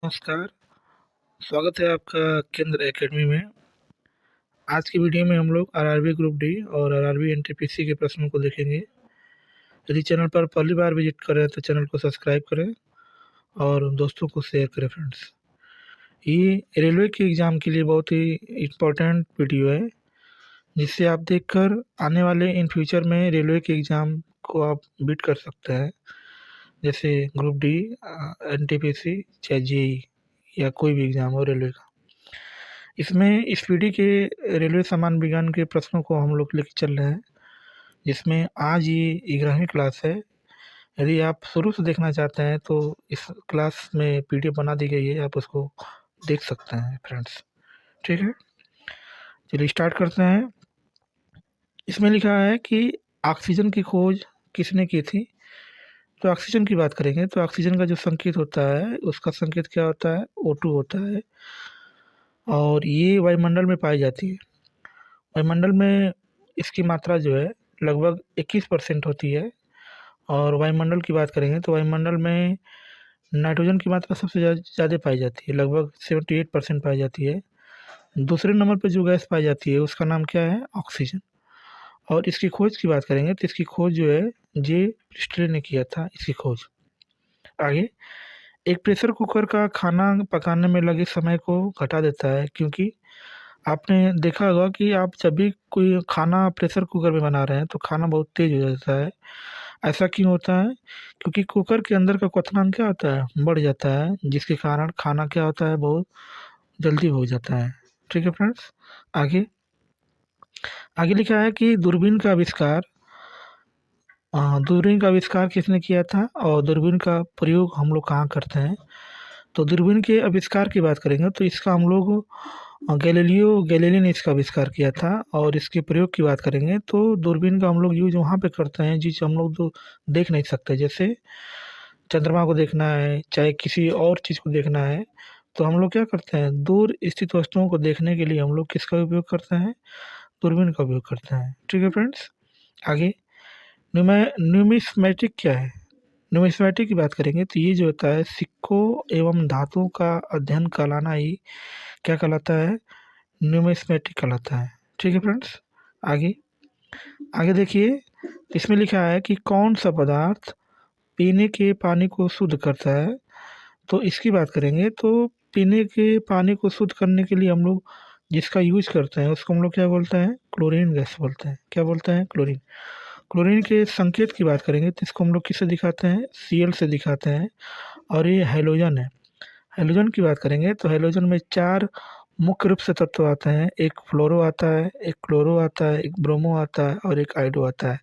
नमस्कार, स्वागत है आपका केंद्र एकेडमी में। आज की वीडियो में हम लोग आरआरबी ग्रुप डी और आरआरबी एनटीपीसी के प्रश्नों को देखेंगे। यदि चैनल पर पहली बार विजिट करें तो चैनल को सब्सक्राइब करें और दोस्तों को शेयर करें फ्रेंड्स। ये रेलवे के एग्ज़ाम के लिए बहुत ही इम्पोर्टेंट वीडियो है, जिससे आप देखकर आने वाले इन फ्यूचर में रेलवे के एग्ज़ाम को आप बीट कर सकते हैं, जैसे ग्रुप डी, एनटीपीसी, चाहे जेई या कोई भी एग्ज़ाम हो रेलवे का। इसमें इस पीढ़ी के रेलवे सामान्य विज्ञान के प्रश्नों को हम लोग लेके चल रहे हैं, जिसमें आज ये 11वीं क्लास है। यदि आप शुरू से देखना चाहते हैं तो इस क्लास में पीडीएफ बना दी गई है, आप उसको देख सकते हैं फ्रेंड्स। ठीक है, चलिए स्टार्ट करते हैं। इसमें लिखा है कि ऑक्सीजन की खोज किसने की थी। तो ऑक्सीजन की बात करेंगे तो ऑक्सीजन का जो संकेत होता है उसका संकेत क्या होता है, O2 होता है, और ये वायुमंडल में पाई जाती है। वायुमंडल में इसकी मात्रा जो है लगभग 21% होती है। और वायुमंडल की बात करेंगे तो वायुमंडल में नाइट्रोजन की मात्रा सबसे ज़्यादा पाई जाती है, लगभग 78% पाई जाती है। दूसरे नंबर पर जो गैस पाई जाती है उसका नाम क्या है, ऑक्सीजन। और इसकी खोज की बात करेंगे तो इसकी खोज जो है जे प्रिस्टले ने किया था, इसकी खोज। आगे, एक प्रेशर कुकर का खाना पकाने में लगे समय को घटा देता है, क्योंकि आपने देखा होगा कि आप जब भी कोई खाना प्रेशर कुकर में बना रहे हैं तो खाना बहुत तेज़ हो जाता है। ऐसा क्यों होता है? क्योंकि कुकर के अंदर का क्वथनांक क्या होता है, बढ़ जाता है, जिसके कारण खाना क्या होता है, बहुत जल्दी हो जाता है। ठीक है फ्रेंड्स, आगे आगे लिखा है कि दूरबीन का आविष्कार किसने किया था और दूरबीन का प्रयोग हम लोग कहाँ करते हैं। तो दूरबीन के आविष्कार की बात करेंगे तो इसका हम लोग गैलीलियो गैलीली ने इसका आविष्कार किया था। और इसके प्रयोग की बात करेंगे तो दूरबीन का हम लोग यूज वहाँ पे करते हैं जिसे हम लोग तो देख नहीं सकते, जैसे चंद्रमा को देखना है, चाहे किसी और चीज़ को देखना है, तो हम लोग क्या करते हैं, दूर स्थित वस्तुओं को देखने के लिए हम लोग किसका उपयोग करते हैं, दूरबीन का उपयोग करते हैं। ठीक है फ्रेंड्स, आगे न्यूमिस्मेटिक क्या है। न्यूमिस्मेटिक की बात करेंगे तो ये जो होता है सिक्कों एवं धातुओं का अध्ययन कहलाना ही क्या कहलाता है, न्यूमिस्मेटिक कहलाता है। ठीक है फ्रेंड्स, आगे आगे देखिए, इसमें लिखा है कि कौन सा पदार्थ पीने के पानी को शुद्ध करता है। तो इसकी बात करेंगे तो पीने के पानी को शुद्ध करने के लिए हम लोग जिसका यूज करते हैं उसको हम लोग क्या बोलते हैं, क्लोरीन गैस बोलते हैं। क्या बोलते हैं, क्लोरीन। क्लोरीन के संकेत की बात करेंगे तो इसको हम लोग किससे दिखाते हैं, Cl से दिखाते हैं। और ये हैलोजन है। हैलोजन की बात करेंगे तो हैलोजन में 4 मुख्य रूप से तत्व आते हैं, एक फ्लोरो आता है, एक क्लोरो आता है, एक ब्रोमो आता है और एक आयोडो आता है।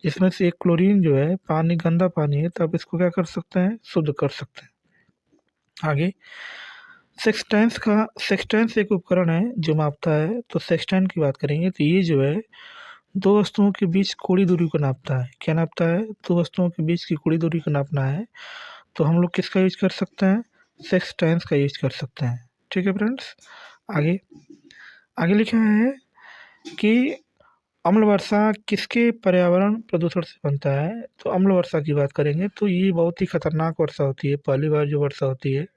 इसमें से एक क्लोरीन जो है पानी, गंदा पानी है, तो आप इसको क्या कर सकते हैं, शुद्ध कर सकते हैं। आगे, सेक्सटेंस एक उपकरण है जो मापता है। तो सेक्सटेंस की बात करेंगे तो ये जो है दो वस्तुओं के बीच कोणीय दूरी को नापता है। क्या नापता है, दो वस्तुओं के बीच की कोणीय दूरी को नापना है, तो हम लोग किसका यूज कर सकते हैं, सेक्सटेंस का यूज कर सकते हैं। ठीक है फ्रेंड्स, आगे आगे लिखा है कि अम्ल वर्षा किसके पर्यावरण प्रदूषण से बनता है। तो अम्ल वर्षा की बात करेंगे तो ये बहुत ही खतरनाक वर्षा होती है, पहली बार जो वर्षा होती है,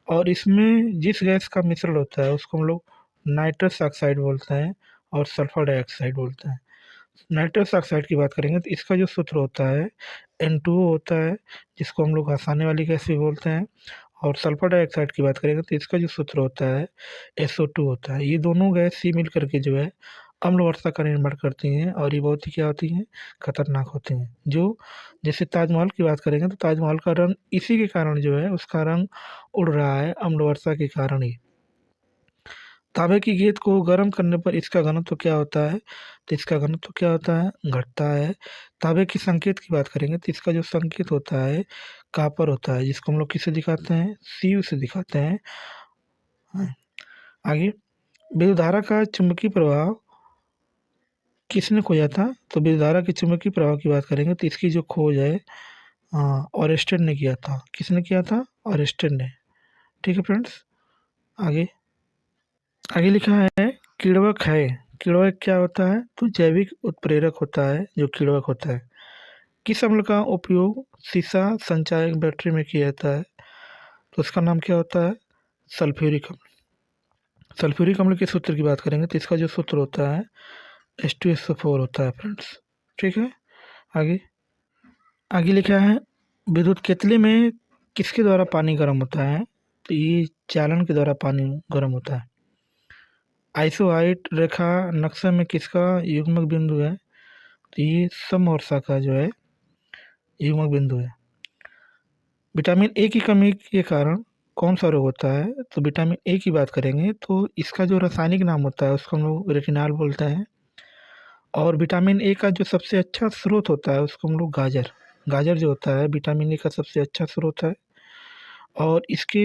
और इसमें जिस गैस का मिश्रण होता है उसको हम लोग नाइट्रस ऑक्साइड बोलते हैं और सल्फर डाइऑक्साइड बोलते हैं। नाइट्रस ऑक्साइड की बात करेंगे तो इसका जो सूत्र होता है N2O होता है, जिसको हम लोग हंसाने वाली गैस भी बोलते हैं। और सल्फर डाइऑक्साइड की बात करेंगे तो इसका जो सूत्र होता है SO2 होता है। ये दोनों गैस ही मिल करके जो है अम्ल वर्षा का निर्माण करती हैं, और ये बहुत ही क्या होती हैं, खतरनाक होती हैं। जो जैसे ताजमहल की बात करेंगे तो ताजमहल का रंग इसी के कारण जो है उसका रंग उड़ रहा है, अम्ल वर्षा के कारण ही। तांबे की गेंद को गर्म करने पर इसका घनत्व क्या होता है, तो इसका घनत्व क्या होता है, घटता है। तांबे की संकेत की बात करेंगे तो इसका जो संकेत होता है कॉपर होता है, जिसको हम लोग किससे दिखाते हैं, Cu से दिखाते हैं। हाँ, आगे, विद्युतधारा का चुंबकीय प्रभाव किसने खोजा था। तो विद्युतधारा के चुंबकीय प्रभाव की बात करेंगे तो इसकी जो खोज है ऑरेस्टेड ने किया था। किसने किया था, ऑरेस्टेड ने। ठीक है फ्रेंड्स, आगे आगे लिखा है किण्वक है। किण्वक क्या होता है, तो जैविक उत्प्रेरक होता है जो किण्वक होता है। किस अम्ल का उपयोग शीशा संचायक बैटरी में किया जाता है। तो उसका नाम क्या होता है? सल्फ्यूरिक अम्ल। सल्फ्यूरिक अम्ल के सूत्र की बात करेंगे तो इसका जो सूत्र होता है H2SO4 होता है फ्रेंड्स। ठीक है, आगे आगे लिखा है विद्युत केतली में किसके द्वारा पानी गर्म होता है? तो ये चालन के द्वारा पानी गर्म होता है। आइसोहाइट रेखा नक्शे में किसका युग्मक बिंदु है? तो ये समवर्षा का जो है युग्मक बिंदु है। विटामिन ए की कमी के कारण कौन सा रोग होता है? तो विटामिन ए की बात करेंगे तो इसका जो रासायनिक नाम होता है उसको हम लोग रेटिनॉल बोलते हैं। और विटामिन ए का जो सबसे अच्छा स्रोत होता है उसको हम लोग गाजर गाजर जो होता है विटामिन ए का सबसे अच्छा स्रोत है। और इसके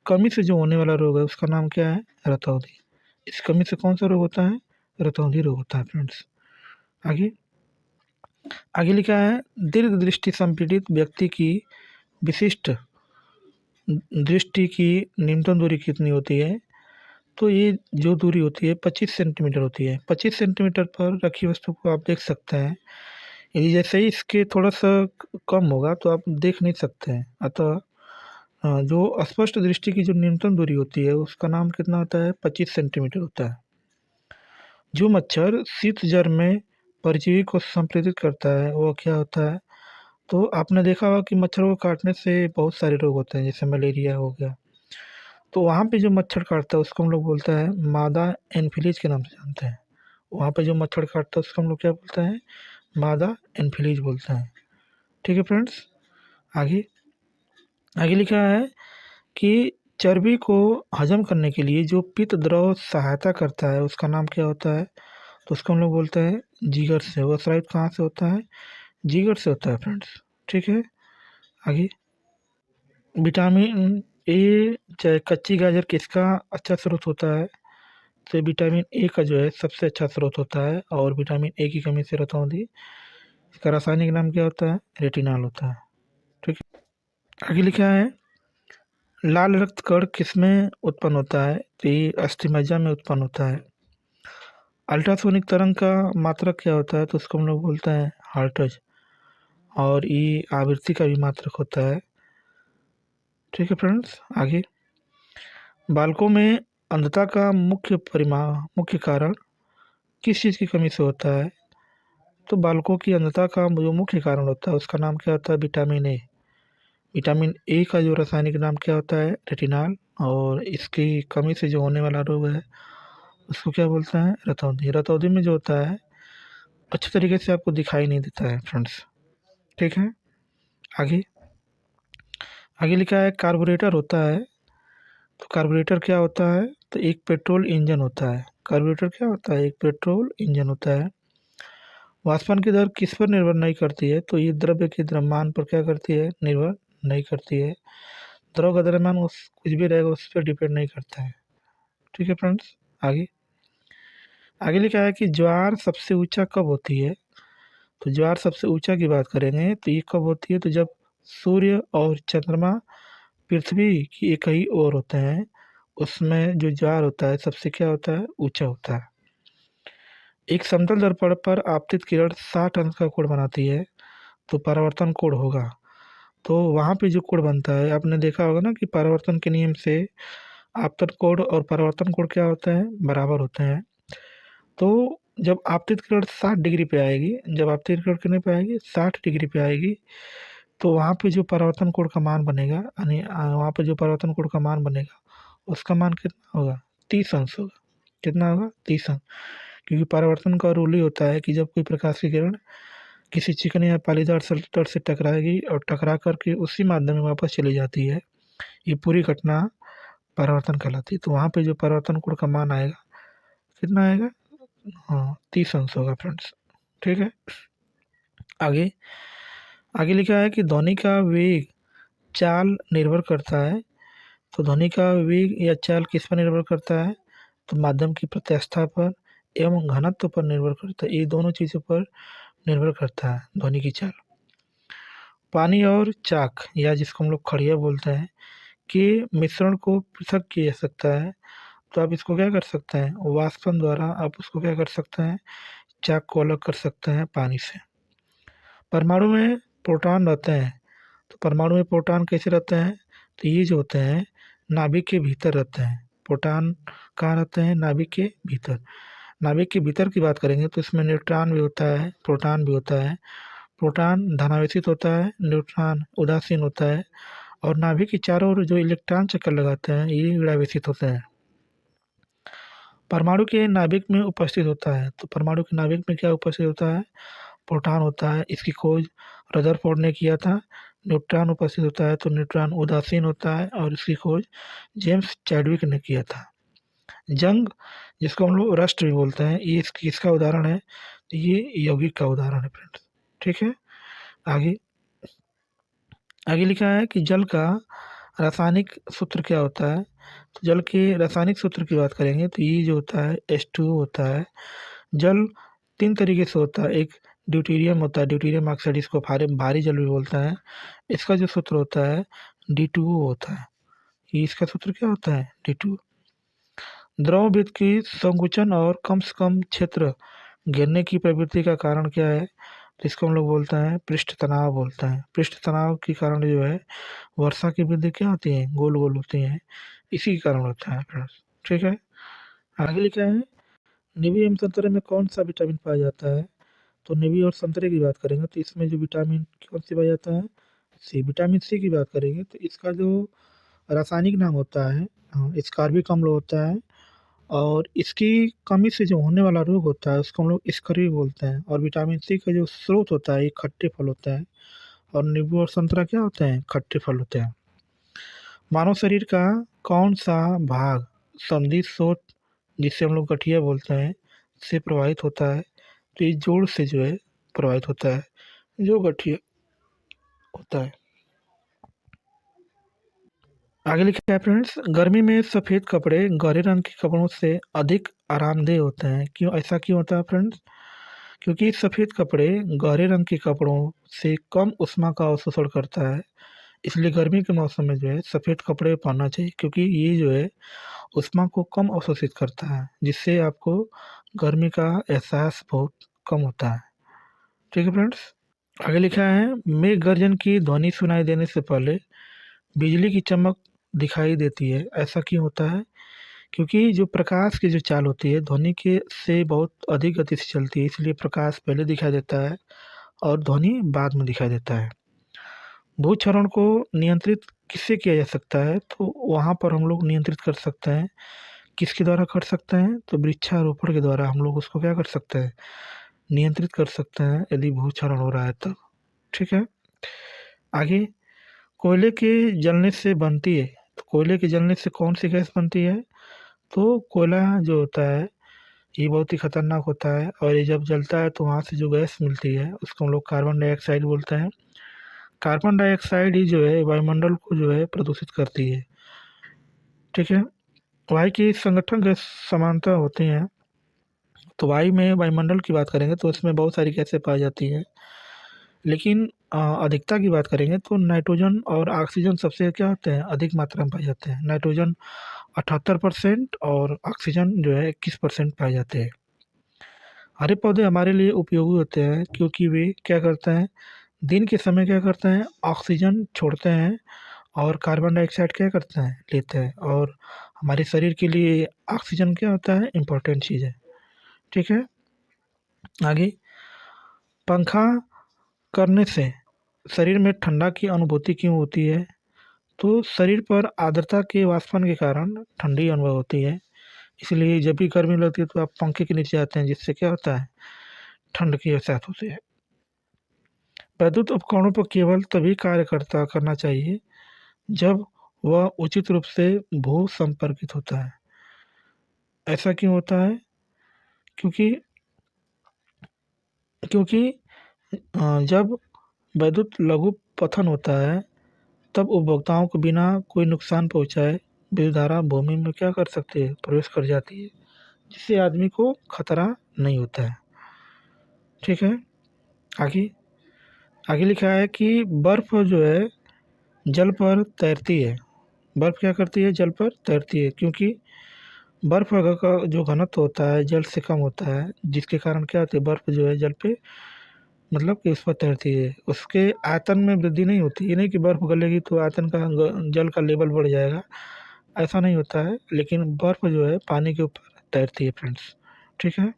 कमी से जो होने वाला रोग है उसका नाम क्या है? रतौंधी। इस कमी से कौन सा रोग होता है? रतौंधी रोग होता है फ्रेंड्स। आगे आगे लिखा है दीर्घ दृष्टि संपीड़ित व्यक्ति की विशिष्ट दृष्टि की न्यूनतम दूरी कितनी होती है? तो ये जो दूरी होती है 25 सेंटीमीटर होती है। 25 सेंटीमीटर पर रखी वस्तु को आप देख सकते हैं। यदि जैसे ही इसके थोड़ा सा कम होगा तो आप देख नहीं सकते हैं। अतः जो स्पष्ट दृष्टि की जो न्यूनतम दूरी होती है उसका नाम कितना होता है? 25 सेंटीमीटर होता है। जो मच्छर शीत जल में परजीवी को संप्रेरित करता है वो क्या होता है? तो आपने देखा होगा कि मच्छरों को काटने से बहुत सारे रोग होते हैं, जैसे मलेरिया हो गया। तो वहाँ पे जो मच्छर काटता है उसको हम लोग बोलता है मादा एनफिलीज के नाम से जानते हैं। वहाँ पे जो मच्छर काटता है उसको हम लोग क्या बोलते हैं? मादा एनफिलीज बोलते हैं। ठीक है फ्रेंड्स, आगे आगे लिखा है कि चर्बी को हजम करने के लिए जो पित्त द्रव सहायता करता है उसका नाम क्या होता है? तो उसको हम लोग बोलते हैं जिगर से। वो स्रावित कहाँ से होता है? जिगर से होता है फ्रेंड्स। ठीक है, आगे विटामिन ए चाहे कच्ची गाजर किसका अच्छा स्रोत होता है? तो विटामिन ए का जो है सबसे अच्छा स्रोत होता है। और विटामिन ए की कमी से रतौंधी, इसका रासायनिक नाम क्या होता है? रेटिनॉल होता है। ठीक है, आगे लिखा है लाल रक्त कण किसमें उत्पन्न होता है? तो ये अस्थिमज्जा में उत्पन्न होता है। अल्ट्रासोनिक तरंग का मात्रक क्या होता है? तो उसको हम लोग बोलते हैं हर्ट्ज। और ये आवृत्ति का भी मात्रक होता है। ठीक है फ्रेंड्स, आगे बालकों में अंधता का मुख्य कारण किस चीज़ की कमी से होता है? तो बालकों की अंधता का जो मुख्य कारण होता है उसका नाम क्या होता है? Vitamin A. विटामिन ए का जो रासायनिक नाम क्या होता है? रेटिनॉल। और इसकी कमी से जो होने वाला रोग है उसको क्या बोलते हैं? रतौंधी। रतौंधी में जो होता है अच्छे तरीके से आपको दिखाई नहीं देता है फ्रेंड्स। ठीक है, आगे आगे लिखा है कार्बोरेटर होता है। तो कार्बोरेटर क्या होता है? तो एक पेट्रोल इंजन होता है। कार्बोरेटर क्या होता है? एक पेट्रोल इंजन होता है। वाष्पन की दर किस पर निर्भर नहीं करती है? तो ये द्रव्य के द्रव्यमान पर क्या करती है? निर्भर नहीं करती है। द्रव का द्रव्यमान उस कुछ भी रहेगा उस पर डिपेंड नहीं करता है। ठीक है फ्रेंड्स, आगे आगे लिखा है कि ज्वार सबसे ऊंचा कब होती है? तो ज्वार सबसे ऊंचा की बात करेंगे तो ये कब होती है? तो जब सूर्य और चंद्रमा पृथ्वी की एक ही ओर होते हैं उसमें जो ज्वार होता है सबसे क्या होता है? ऊंचा होता है। एक समतल दर्पण पर आपतित किरण 60 अंश का कोण बनाती है तो परावर्तन कोण होगा। तो वहाँ पे जो कोण बनता है आपने देखा होगा ना कि परावर्तन के नियम से आपतन कोण और परावर्तन कोण क्या होता है? बराबर होते हैं। तो जब आपतित किरण 60 डिग्री पे आएगी, जब आपतित किरण कितने पे आएगी? 60 डिग्री पे आएगी। तो वहाँ पे जो परावर्तन कोण का मान बनेगा यानी वहाँ पे जो परावर्तन कोण का मान बनेगा उसका मान कितना होगा? 30 अंश होगा। कितना होगा? 30 अंश। क्योंकि परावर्तन का रूल ही होता है कि जब कोई प्रकाश की किरण किसी चिकने या पालीदार सतह से टकराएगी और टकरा करके उसी माध्यम में वापस चली जाती है, ये पूरी घटना परावर्तन कहलाती है। तो वहाँ पे जो परावर्तन कोण का मान आएगा कितना आएगा? हाँ, 30 अंश होगा फ्रेंड्स। ठीक है, आगे आगे लिखा है कि ध्वनि का वेग चाल निर्भर करता है। तो ध्वनि का वेग या चाल किस पर निर्भर करता है? तो माध्यम की प्रत्यास्थता पर एवं घनत्व पर निर्भर करता है। ये दोनों चीज़ों पर निर्भर करता है ध्वनि की चाल। पानी और चाक या जिसको हम लोग खड़िया बोलते हैं के मिश्रण को पृथक किया जा सकता है। तो आप इसको क्या कर सकते हैं? वाष्पन द्वारा आप उसको क्या कर सकते हैं? चाक को अलग कर सकते हैं पानी से। परमाणु में प्रोटॉन रहते हैं। तो परमाणु में प्रोटॉन कैसे रहते हैं? तो ये जो होते हैं नाभिक के भीतर रहते हैं। प्रोटॉन कहाँ रहते हैं? नाभिक के भीतर। नाभिक के भीतर की बात करेंगे तो इसमें न्यूट्रॉन भी होता है, प्रोटॉन भी होता है। प्रोटॉन धनावेशित होता है, न्यूट्रॉन उदासीन होता है, और नाभिक के चारों ओर जो इलेक्ट्रॉन चक्कर लगाते हैं ये ऋणावेशित होते हैं। परमाणु के नाभिक में उपस्थित होता है, तो परमाणु के नाभिक में क्या उपस्थित होता है? प्रोटॉन होता है। इसकी खोज रदरफोर्ड ने किया था। न्यूट्रॉन उपस्थित होता है तो न्यूट्रॉन उदासीन होता है, और इसकी खोज जेम्स चैडविक ने किया था। जंग, जिसको हम लोग रस्ट भी बोलते हैं, ये किसका उदाहरण है? तो ये यौगिक का उदाहरण है फ्रेंड्स। ठीक है, आगे आगे लिखा है कि जल का रासायनिक सूत्र क्या होता है? तो जल के रासायनिक सूत्र की बात करेंगे तो ये जो होता है H2O होता है। जल तीन तरीके से होता है। एक ड्यूटेरियम होता है, ड्यूटेरियम ऑक्साइड, इसको भारी जल भी बोलते हैं। इसका जो सूत्र होता है D2O होता है। ये इसका सूत्र क्या होता है? D2। द्रव वृत्त की संकुचन और कम से कम क्षेत्र घेरने की प्रवृत्ति का कारण क्या है? तो इसको हम लोग बोलते हैं पृष्ठ तनाव बोलते हैं। पृष्ठ तनाव के कारण जो है वर्षा की वृद्धि क्या होती है? गोल गोल होती है, इसी के कारण होता है फ्रेंड्स। ठीक है, आगे लिखा है नींबू एवं संतरे में कौन सा विटामिन पाया जाता है? तो नींबू और संतरे की बात करेंगे तो इसमें जो विटामिन कौन सी पाया जाता है? सी। विटामिन सी की बात करेंगे तो इसका जो रासायनिक नाम होता है स्कार्बिक अम्ल होता है, और इसकी कमी से जो होने वाला रोग होता है उसको हम लोग स्कर्वी बोलते हैं। और विटामिन सी का जो स्रोत होता है ये खट्टे फल होता है, और नींबू और संतरा क्या होते हैं? खट्टे फल होते हैं। मानव शरीर का कौन सा भाग संधि शोथ, जिसे हम लोग गठिया बोलते हैं, से प्रभावित होता है? तो ये जोड़ से जो है प्रभावित होता है, जो गठिया होता है। आगे लिखा है फ्रेंड्स, गर्मी में सफ़ेद कपड़े गहरे रंग के कपड़ों से अधिक आरामदेह होते हैं। क्यों? ऐसा क्यों होता है फ्रेंड्स? क्योंकि सफ़ेद कपड़े गहरे रंग के कपड़ों से कम ऊष्मा का अवशोषण करता है। इसलिए गर्मी के मौसम में जो है सफ़ेद कपड़े पहनना चाहिए, क्योंकि ये जो है ऊष्मा को कम अवशोषित करता है, जिससे आपको गर्मी का एहसास बहुत कम होता है। ठीक है फ्रेंड्स, आगे लिखा है मेघ गर्जन की ध्वनि सुनाई देने से पहले बिजली की चमक दिखाई देती है। ऐसा क्यों होता है? क्योंकि जो प्रकाश की जो चाल होती है ध्वनि के से बहुत अधिक गति से चलती है, इसलिए प्रकाश पहले दिखाई देता है और ध्वनि बाद में दिखाई देता है। भूक्षरण को नियंत्रित किससे किया जा सकता है? तो वहाँ पर हम लोग नियंत्रित कर सकते हैं। किसके द्वारा कर सकते हैं? तो वृक्षारोपण के द्वारा हम लोग उसको क्या कर सकते हैं? नियंत्रित कर सकते हैं, यदि भूक्षरण हो रहा है तब। ठीक है, आगे कोयले के जलने से बनती है, तो कोयले के जलने से कौन सी गैस बनती है? तो कोयला जो होता है ये बहुत ही खतरनाक होता है, और ये जब जलता है तो वहाँ से जो गैस मिलती है उसको हम लोग कार्बन डाइऑक्साइड बोलते हैं। कार्बन डाइऑक्साइड ही जो है वायुमंडल को जो है प्रदूषित करती है। ठीक है, वायु की संगठन गैस समानता होती हैं। तो वायु में वायुमंडल की बात करेंगे तो इसमें बहुत सारी गैसें पाई जाती हैं, लेकिन अधिकता की बात करेंगे तो नाइट्रोजन और ऑक्सीजन सबसे क्या होते हैं? अधिक मात्रा में पाए जाते हैं। नाइट्रोजन 78% और ऑक्सीजन जो है 21% पाए जाते हैं। हरे पौधे हमारे लिए उपयोगी होते हैं क्योंकि वे क्या करते हैं? दिन के समय क्या करते हैं? ऑक्सीजन छोड़ते हैं, और कार्बन डाइऑक्साइड क्या करते हैं? लेते हैं। और हमारे शरीर के लिए ऑक्सीजन क्या होता है? इम्पोर्टेंट चीज़ है। ठीक है, आगे पंखा करने से शरीर में ठंडा की अनुभूति क्यों होती है? तो शरीर पर आर्द्रता के वाष्पन के कारण ठंडी अनुभव होती है, इसलिए जब भी गर्मी लगती है तो आप पंखे के नीचे आते हैं, जिससे क्या होता है? ठंड की एहसास होती है। वैद्युत उपकरणों पर केवल तभी करना चाहिए जब वह उचित रूप से भू संपर्कित होता है। ऐसा क्यों होता है? क्योंकि क्योंकि जब वैद्युत लघु पतन होता है तब उपभोक्ताओं को बिना कोई नुकसान पहुंचाए विद्युत धारा भूमि में क्या कर सकती है? प्रवेश कर जाती है, जिससे आदमी को खतरा नहीं होता है। ठीक है, आगे आगे लिखा है कि बर्फ जो है जल पर तैरती है। बर्फ क्या करती है? जल पर तैरती है, क्योंकि बर्फ का जो घनत्व होता है जल से कम होता है, जिसके कारण क्या होता है? बर्फ जो है जल पे मतलब कि उस पर तैरती है, उसके आयतन में वृद्धि नहीं होती। ये नहीं कि बर्फ़ गलेगी तो आयतन का जल का लेवल बढ़ जाएगा, ऐसा नहीं होता है। लेकिन बर्फ़ जो है पानी के ऊपर तैरती है फ्रेंड्स, ठीक है।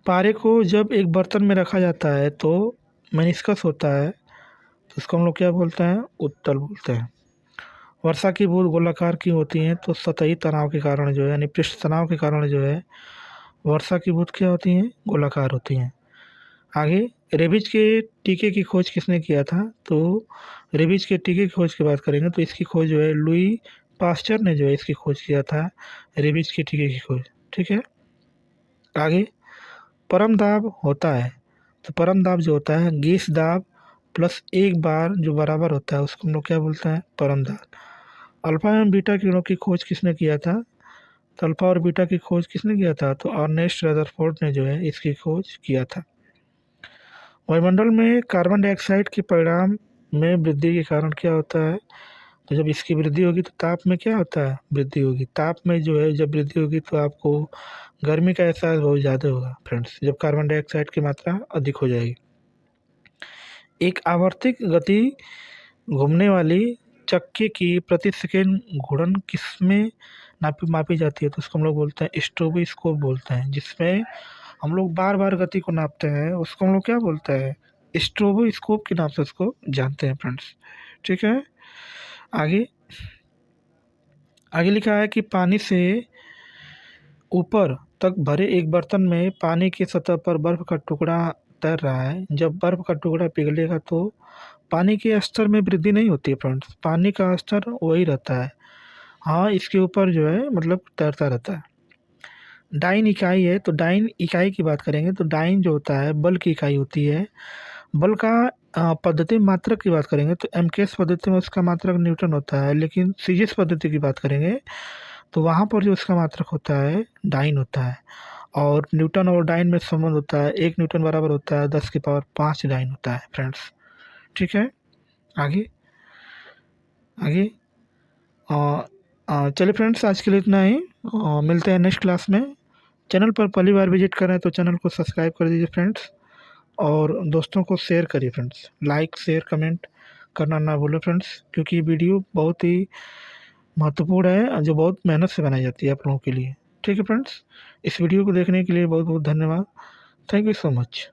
पारे को जब एक बर्तन में रखा जाता है तो मेनिस्कस होता है, तो उसको हम लोग क्या बोलते हैं, उत्तल बोलते हैं। वर्षा की बूंद गोलाकार की होती हैं तो सतही तनाव के कारण जो है, यानी पृष्ठ तनाव के कारण जो है वर्षा की बूंद क्या होती हैं, गोलाकार होती हैं। आगे, रेबीज के टीके की खोज किसने किया था? तो रेबीज के टीके की खोज की बात करेंगे तो इसकी खोज जो है लुई पास्चर ने जो है इसकी खोज किया था, रेबीज के टीके की खोज, ठीक है। आगे, परम दाब होता है, तो परम दाब जो होता है गैस दाब प्लस एक बार जो बराबर होता है उसको हम लोग क्या बोलते हैं, परम दाब। अल्फा एवं बीटा किरणों की खोज किसने किया था? तो अल्फा और बीटा की खोज किसने किया था? तो अर्नेस्ट रदरफोर्ड ने जो है इसकी खोज किया था। वायुमंडल में कार्बन डाइऑक्साइड के परिणाम में वृद्धि के कारण क्या होता है? तो जब इसकी वृद्धि होगी तो ताप में क्या होता है, वृद्धि होगी। ताप में जो है जब वृद्धि होगी तो आपको गर्मी का एहसास बहुत ज़्यादा होगा फ्रेंड्स, जब कार्बन डाइऑक्साइड की मात्रा अधिक हो जाएगी। एक आवर्तिक गति घूमने वाली चक्के की प्रति सेकंड घूर्णन किसमें मापी जाती है? तो उसको हम लोग बोलते हैं स्ट्रोबोस्कोप बोलते हैं। जिसमें हम लोग बार बार गति को नापते हैं उसको हम लोग क्या बोलते हैं, स्ट्रोबोस्कोप के नाम से उसको जानते हैं फ्रेंड्स, ठीक है। आगे आगे लिखा है कि पानी से ऊपर तक भरे एक बर्तन में पानी की सतह पर बर्फ का टुकड़ा तैर रहा है। जब बर्फ का टुकड़ा पिघलेगा तो पानी के स्तर में वृद्धि नहीं होती है फ्रेंड्स, पानी का स्तर वही रहता है। हाँ, इसके ऊपर जो है मतलब तैरता रहता है। डाइन इकाई है, तो डाइन इकाई की बात करेंगे तो डाइन जो होता है बल की इकाई होती है। बल का पद्धति मात्रक की बात करेंगे तो एमकेएस पद्धति में उसका मात्रक न्यूटन होता है, लेकिन सीजीएस पद्धति की बात करेंगे तो वहाँ पर जो उसका मात्रक होता है डाइन होता है। और न्यूटन और डाइन में संबंध होता है, 1 न्यूटन बराबर होता है 10 की पावर 5 डाइन होता है फ्रेंड्स, ठीक है। आगे आगे चलिए फ्रेंड्स, आज के लिए इतना ही। मिलते हैं नेक्स्ट क्लास में। चैनल पर पहली बार विजिट करें तो चैनल को सब्सक्राइब कर दीजिए फ्रेंड्स, और दोस्तों को शेयर करिए फ्रेंड्स। लाइक शेयर कमेंट करना ना भूलें फ्रेंड्स, क्योंकि वीडियो बहुत ही महत्वपूर्ण है जो बहुत मेहनत से बनाई जाती है आप लोगों के लिए, ठीक है फ्रेंड्स। इस वीडियो को देखने के लिए बहुत बहुत धन्यवाद। Thank you so much.